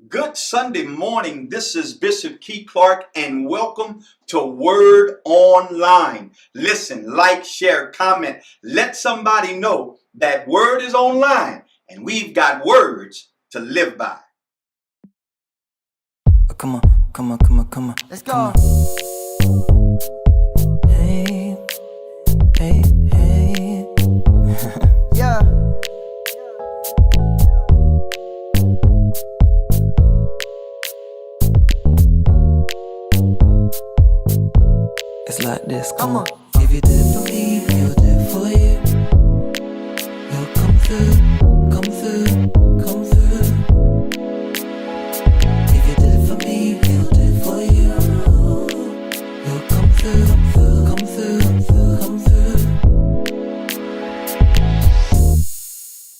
Good Sunday morning. This is Bishop Key Clark, and welcome to Word Online. Listen, like, share, comment. Let somebody know that Word is online, and we've got words to live by. Come on. Let's go. Hey. Yeah. It's like this, come on. If you did it for me, he'll do it for you. He'll come through. If you did it for me, he'll do it for you. He'll come through.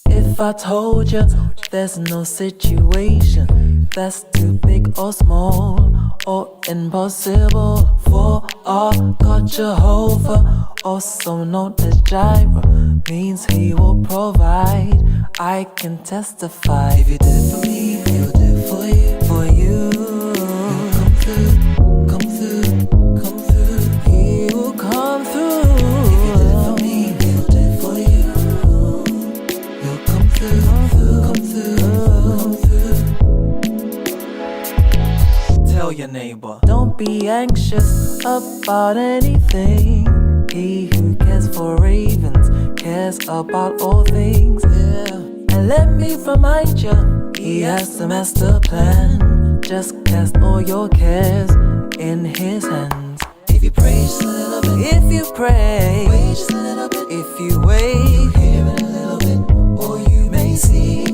If I told you there's no situation that's too big or small or impossible for our God Jehovah, also known as Jireh, means He will provide. I can testify. If you did it for me, He'll do it for you. For you, He'll come through. He will come through. If you did it for me, He'll do it for you. He'll come through. Tell your neighbor, don't be anxious about anything. He who cares for ravens cares about all things. Yeah. And let me remind you, He has the master plan. Just cast all your cares in His hands. If you pray just a little bit, if you pray, wait just a little bit, if you wait, you'll hear it a little bit, or you may see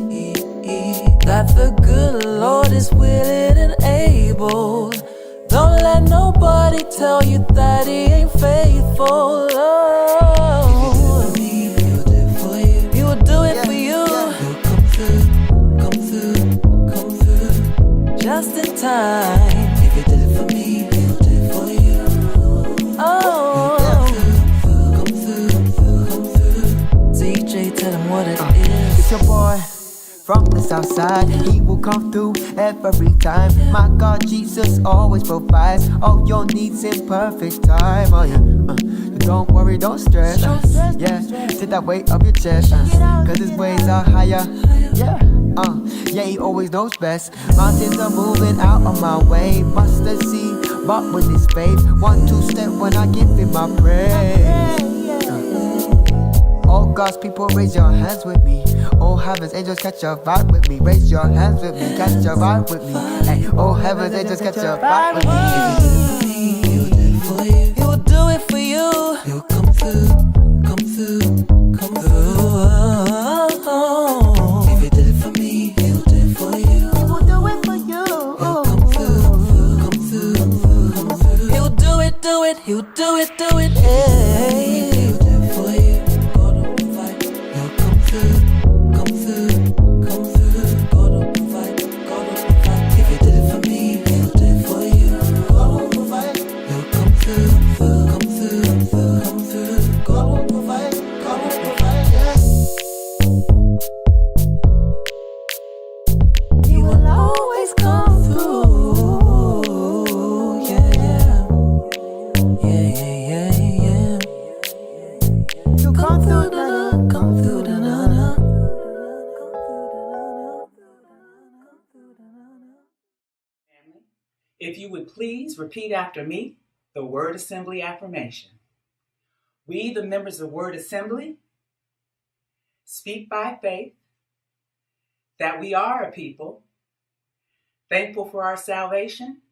that the good Lord is willing and able. Don't let nobody tell you that He ain't faithful. Oh. If you did it for me, He'll do it for you. He will do it for you. He'll come through. Just in time. If you did it for me, He'll do it for you. Oh. He'll come through. DJ, tell him what it is. It's your boy from the south side. He will come through every time. My God, Jesus always provides all your needs in perfect time. Oh yeah, don't worry, don't stress. Yeah, take that weight off your chest. Cause His ways are higher. Yeah, He always knows best. Mountains are moving out of my way. Mustard seed, but with His faith. 1, 2 step when I give Him my praise. All God's people, raise your hands with me. Oh heavens, angels, catch a vibe with me. Raise your hands with me, catch a vibe with me. Hey, oh heavens, angels, catch a vibe with me. He'll do it for you. He'll do it for you. He'll come through. If you did it for me, He'll do it for you. He will do it for you. He'll come through. He'll do it. He'll do it. Hey. He'll do it for you. God will provide. He'll come through. God will provide. If you did it for me, He'll do it for you. God will provide. He'll come through. God will provide. Yeah. He will always come through. Yeah. You come through, Come through, na-na. Family, if you would please repeat after me the Word Assembly affirmation. We, the members of Word Assembly, speak by faith that we are a people thankful for our salvation,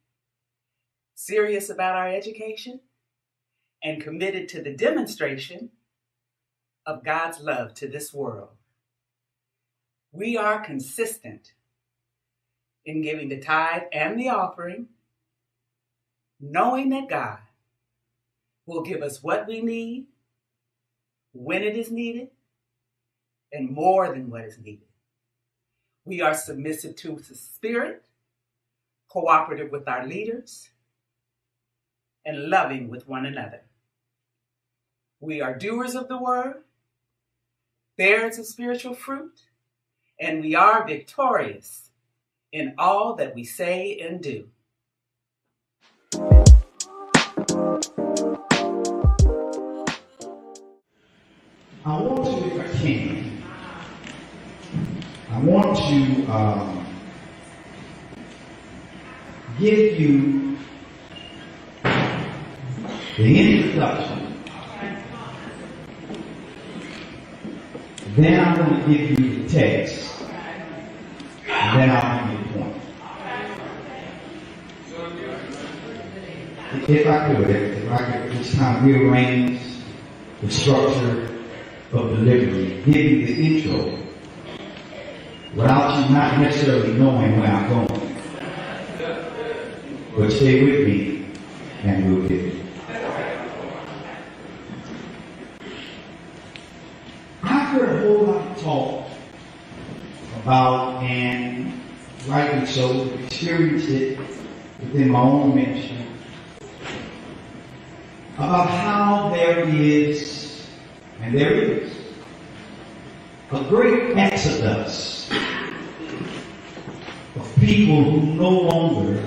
serious about our education, and committed to the demonstration of God's love to this world. We are consistent in giving the tithe and the offering, knowing that God will give us what we need, when it is needed, and more than what is needed. We are submissive to the Spirit, cooperative with our leaders, and loving with one another. We are doers of the word, bearers of spiritual fruit, and we are victorious in all that we say and do. I want to, if I can, I want to give you the introduction. Then I'm going to give you the text. And then I'll give you the point. If I could just kind of rearrange the structure of delivery, give you the intro, without you not necessarily knowing where I'm going. But stay with me, and we'll get it. I've heard a whole lot of talk about, and rightly so, experienced it within my own ministry, about how there is, and there is, a great exodus of people who no longer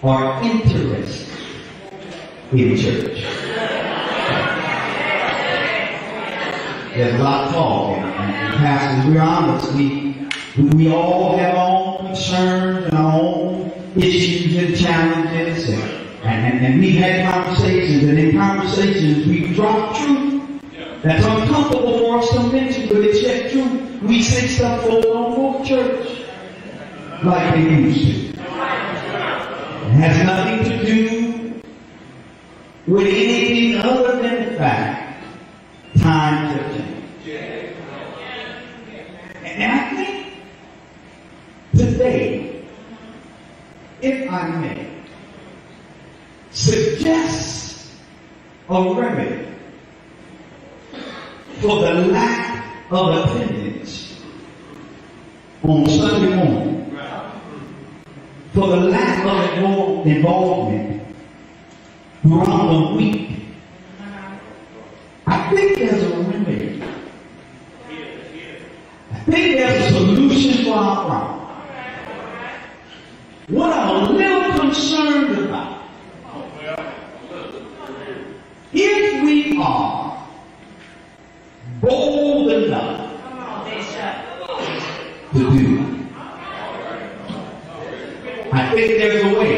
are interested in church. There's a lot of talk, and pastors, we're honest, we all have our own concerns and our own issues and challenges, and we've had conversations, and in conversations we've dropped truth that's uncomfortable for us to mention, but it's yet true. We say stuff for the church like they used to. It has nothing to do with anything other than the fact times have changed. And I think today, if I may, suggest a remedy for the lack of attendance on Sunday morning, for the lack of involvement throughout the week. I think there's a remedy. I think there's a solution for our problem. What I'm a little concerned about, if we are bold enough to do, I think there's a way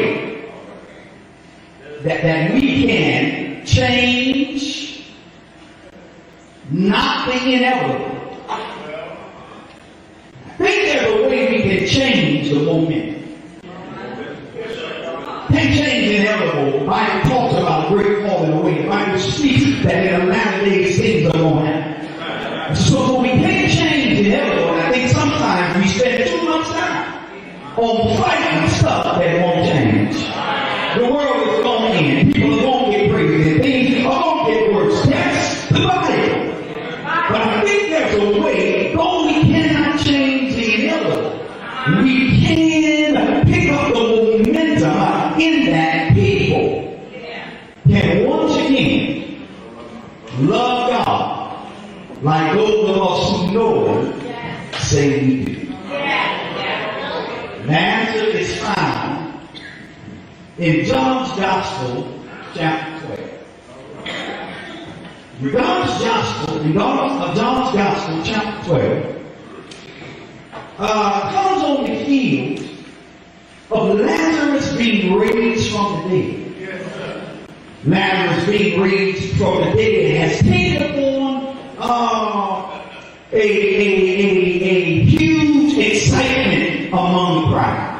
that we can change not the inevitable. I think there's a way we can change the momentum. Can't change the inevitable. The Bible talks about a great falling away. The Bible speaks that in the latter days things are going to happen. So we can't change the inevitable. And I think sometimes we spend too much time on fighting stuff that won't change. The world is going to end. People are going to get crazy. And things are going to get worse. That's the Bible. But I think there's a way, though we cannot change the inevitable, we can pick up the momentum in that people can once again love God like those of us who know Him say we do. The answer is found in John's Gospel, chapter 12. John's Gospel, chapter 12, comes on the heels of Lazarus being raised from the dead. Lazarus being raised from the dead has taken upon a huge excitement among the crowd.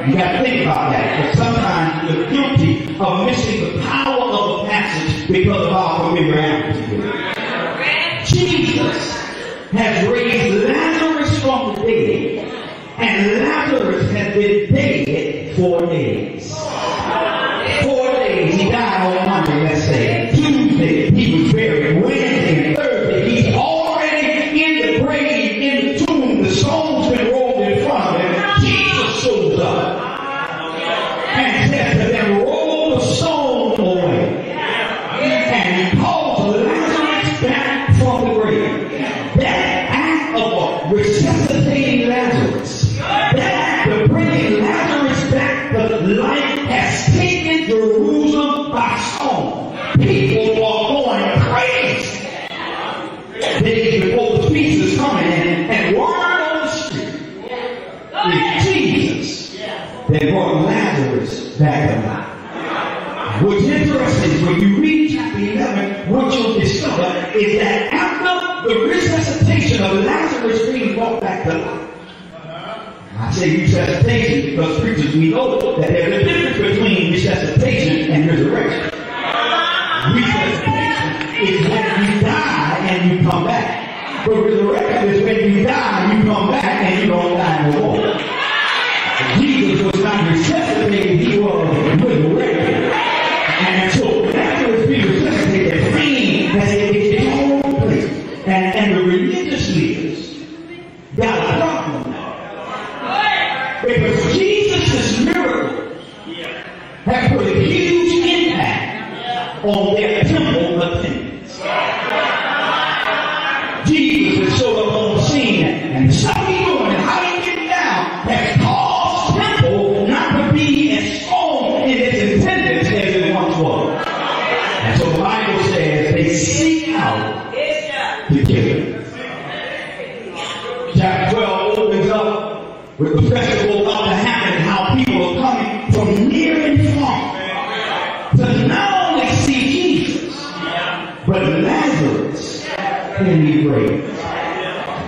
You got to think about that, because sometimes we're guilty of missing the power of the passage because of our familiarity with it. Jesus has raised Lazarus from the dead, and Lazarus has been dead 4 days. 4 days. He died on Monday, let's say. Tuesday, he was buried. Wednesday and Thursday, he's already in the grave, in the tomb. The stone's been rolled in front of him. Jesus shows up and says to them, roll the stone away. And he calls Lazarus back from the grave. That act of resuscitating Lazarus, that act of that brought Lazarus back to life. What's interesting is when you read chapter 11, what you'll discover is that after the resuscitation of Lazarus being brought back to life, I say resuscitation because preachers, we know that there's a difference between resuscitation and resurrection. Resuscitation is when you die and you come back. But resurrection is when you die and you come back and you don't die no more. Jesus was not resuscitated, he was resurrected. And so Lazarus being resuscitated, the pain has its own place. And the religious leaders got a problem now. Because Jesus' miracles have put a huge impact on their temple attendance. Jesus has showed up on the scene and something he's doing and how he's getting down has caused temple not to be as strong in its attendance as it once was. And so the Bible says they seek out to kill him. Chapter 12 opens up with the festival about to happen, how people are coming from near and far to not only see Jesus, but Lazarus in the grave.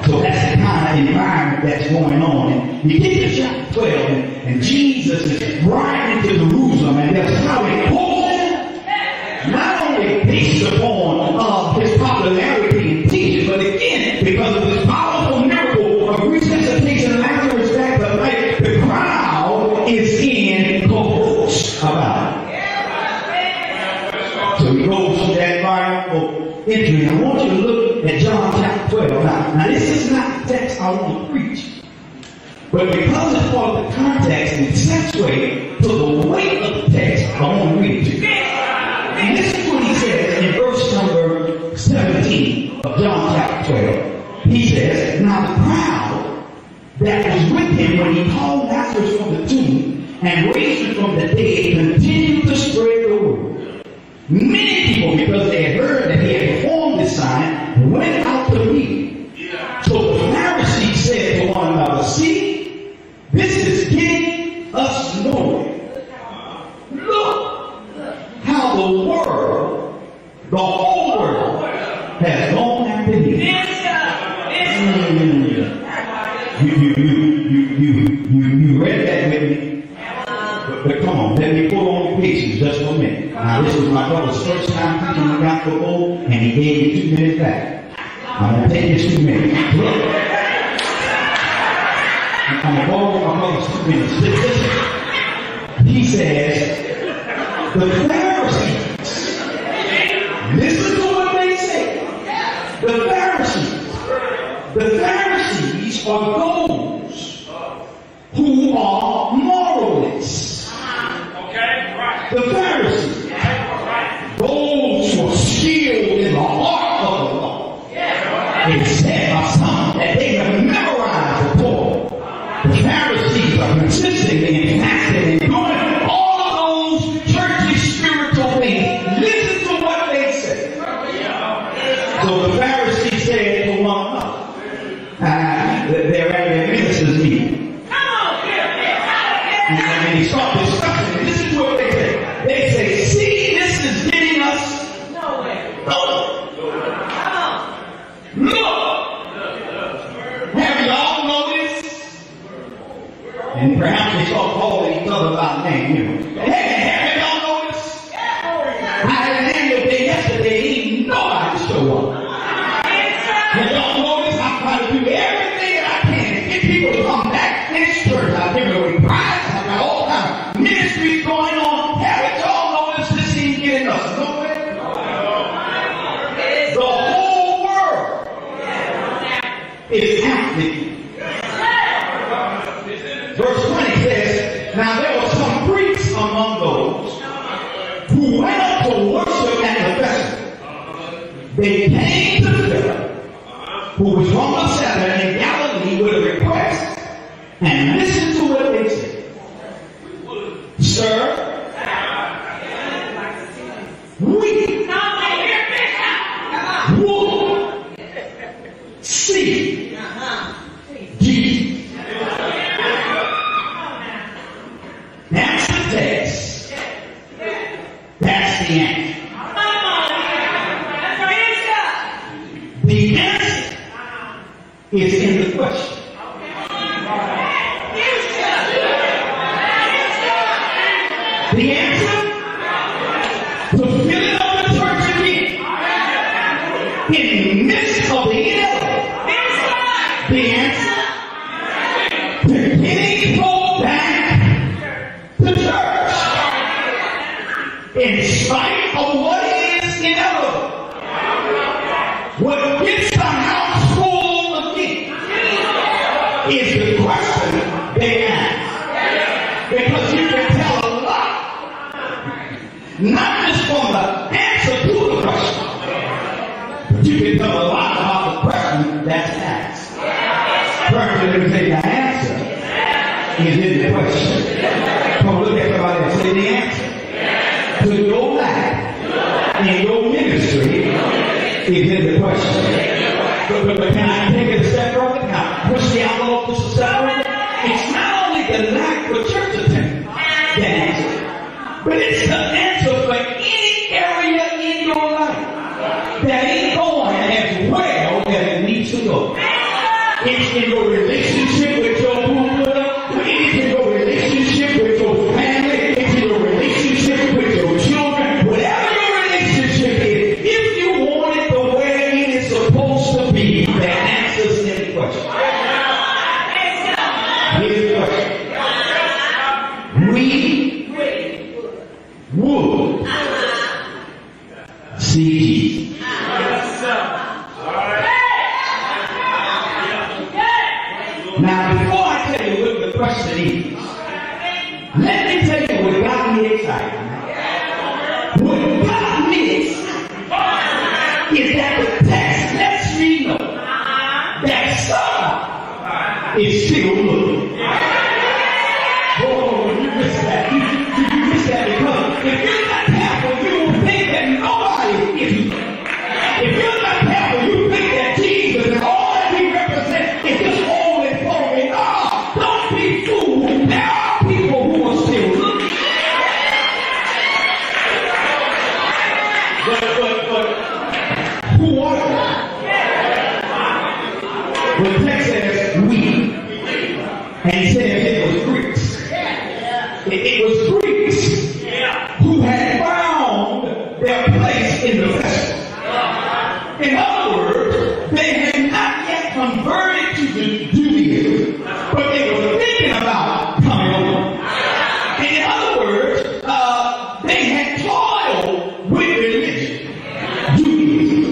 So that's the kind of environment that's going on. And you get to chapter 12, and Jesus is riding to Jerusalem, and that's how it pulls, not only based upon his popularity in teaching, but again, because of this powerful miracle of resuscitation of Lazarus back to life, the crowd is in cahoots about it. So he goes to that environment entry. I want you to look at John chapter 12. Now this is not the text I want to preach. But because it's part of the context and accentuate to the weight of the text, I want to read it to you. And this is what he says in verse number 17 of John chapter 12. He says, now the crowd that was with him when he called Lazarus from the tomb and raised him from the dead continued to spread the word. Many people, because they had heard that he had performed this sign, went out to meet him. So the Pharisees said to one another, see, this is getting us nowhere. Look how the world, the whole world, has gone after him. You read that with me? But come on, let me put on the patience just for a minute. Now this was my brother's first time preaching the gospel bowl, and he gave me 2 minutes back. I'm going to take this 2 minutes. Look. I'm going to borrow my brother's 2 minutes. Listen. He says, the Pharisees, listen to what they say. The Pharisees are those who are moralists. The Pharisees, those who are skilled in the art of the law. It said by some that they have memorized the Torah. The Pharisees are consistently and fasting and doing all of those churchy spiritual things. Listen to what they say. So the Pharisees said to one another, they're at their ministers' meeting. And he starts discussing. Listen to what they say. They say, see, this is getting us nowhere. Look. Have y'all noticed? And perhaps they start calling each other by name. Hey, have y'all noticed? I had an annual day yesterday, ain't nobody show up. Have y'all noticed? I'm trying to do everything that I can to get people to come back in this church. I've given away prizes. I've got all kinds of ministries going on. Haven't y'all noticed this ain't getting us nowhere? The whole world is active. Verse 20 says, now there were some Greeks among those who went up to worship at the festival. They came to Philip, who was from the Sabbath in Galilee, with a request, and listen to what they said. Sir, we would see Jesus. spite of what is inevitable. What gets the house full again is the question they ask. Because you can tell a lot, not just from the answer to the question, but you can tell a lot about the question that's asked. First, you can say the answer is in the question. Come look at somebody and say the answer to your life and your ministry is in the question. But can I take it a step further? Now, push the envelope just a step further. It's not only the lack of church attendance that answer, but it's the answer for any area in your life that ain't going as well as it needs to go. It's in your relationship with your brother. It's in your relationship with your family. It's in your relationship with your children. Whatever your relationship is, if you want it the way it is supposed to be, the answer's in the question. Here's the question. We would see Jesus. Now, before I tell you what the question is, let me tell you what got me excited. What got me excited is that the text lets me know that somebody is still looking. Oh, you missed that. You missed that because if you're not careful, you will think that nobody is looking. If you're not careful, you think that Jesus and all that he represents is just always following. Don't be fooled. There are people who are still looking. But who are they? The text says we. And he said it was Greeks. It was Greeks who had found their place in the vessel. In other words, they had not yet converted to Judaism, but they were thinking about coming over. And in other words, they had toiled with religion, Judaism,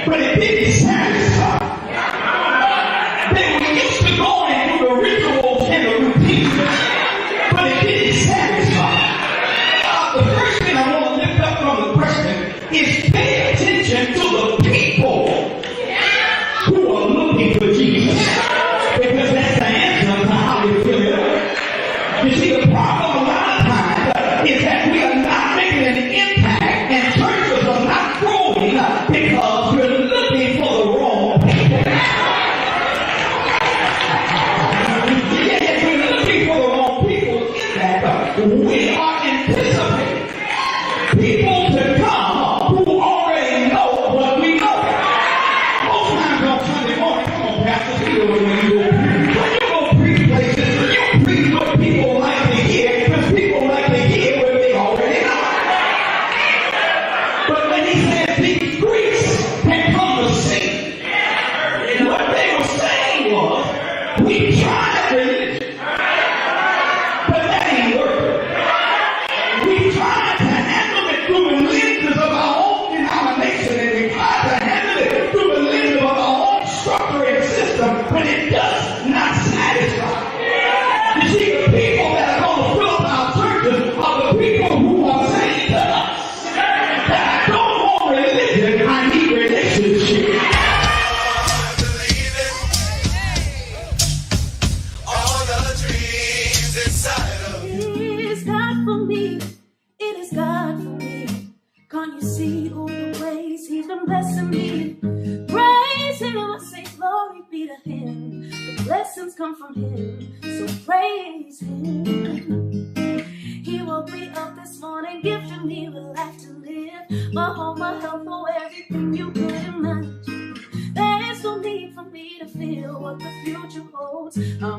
but it didn't satisfy. They were used to going through the rituals and the routines, but it didn't satisfy. The first thing I want to lift up from the question is pay attention to the people who are looking for Jesus, because that's the answer to how we feel it. You see, the problem a lot of times is that we are not making an impact and churches are not growing because we're looking for the wrong people. Yes, we're looking for the wrong people in that we are anticipating people to come who already know what we know. Most times on Sunday morning, come on, Pastor, you know when you go preach places, you preach what people like to hear, because people like to hear what they already know. But when he said these Greeks had come to see, what they were saying was, we tried religion, but that ain't working. We tried to handle it through the lenses of our own denomination, and we tried to handle it through the lens of our own structure and system, but it does not satisfy. You see, the people that are going to fill up our churches are the people who are saying to us that I don't want religion, I need relationship. It is God for me. It is God for me. Can't you see all the ways he's been blessing me? Praise him, I say glory be to him. The blessings come from him, so praise him. He woke me up this morning, gifted me with life to live. My home, my health, oh everything you